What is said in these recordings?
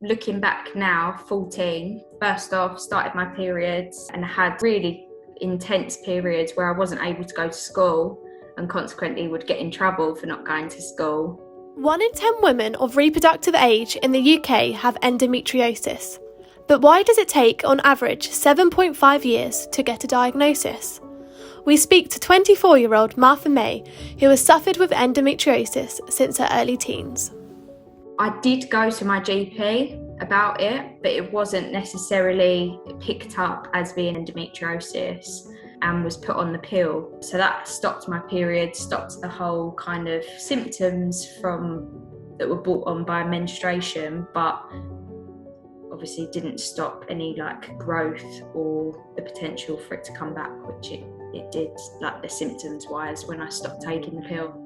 Looking back now, 14, first off, started my periods and had really intense periods where I wasn't able to go to school and consequently would get in trouble for not going to school. 1 in 10 women of reproductive age in the UK have endometriosis. But why does it take, on average, 7.5 years to get a diagnosis? We speak to 24-year-old Martha May, who has suffered with endometriosis since her early teens. I did go to my GP about it, but it wasn't necessarily picked up as being endometriosis and was put on the pill. So that stopped my period, stopped the whole kind of symptoms that were brought on by menstruation, but obviously didn't stop any growth or the potential for it to come back, which it did, the symptoms wise, when I stopped taking the pill.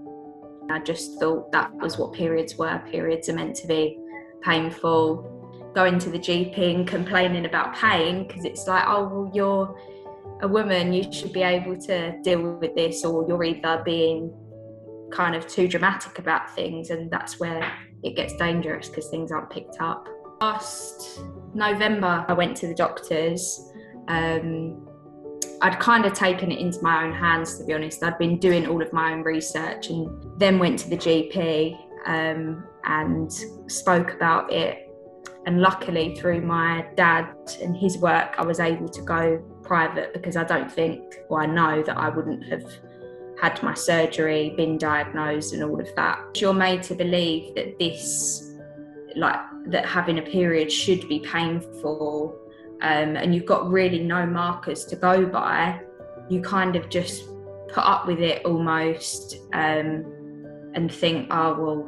I just thought that was what periods were. Periods are meant to be painful. Going to the GP and complaining about pain, because it's like, oh, well, you're a woman, you should be able to deal with this, or you're either being kind of too dramatic about things, and that's where it gets dangerous because things aren't picked up. Last November, I went to the doctors. I'd kind of taken it into my own hands, to be honest. I'd been doing all of my own research and then went to the GP and spoke about it. And luckily, through my dad and his work, I was able to go private, because I know that I wouldn't have had my surgery, been diagnosed and all of that. You're made to believe that that having a period should be painful, and you've got really no markers to go by. You kind of just put up with it almost, and think, oh, well,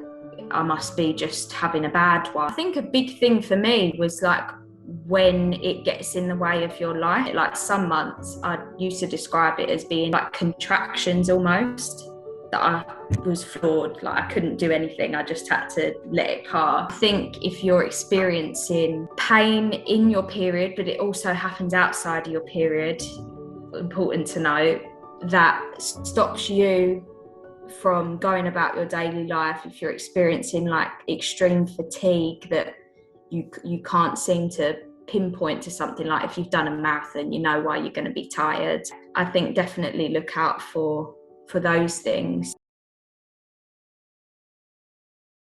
I must be just having a bad one. I think a big thing for me was when it gets in the way of your life. Some months I used to describe it as being like contractions almost, that I was floored. I couldn't do anything. I just had to let it pass. I think if you're experiencing pain in your period, but it also happens outside of your period, important to note, that stops you from going about your daily life. If you're experiencing extreme fatigue that you can't seem to pinpoint to something, like if you've done a marathon, you know why you're going to be tired. I think definitely look out for those things.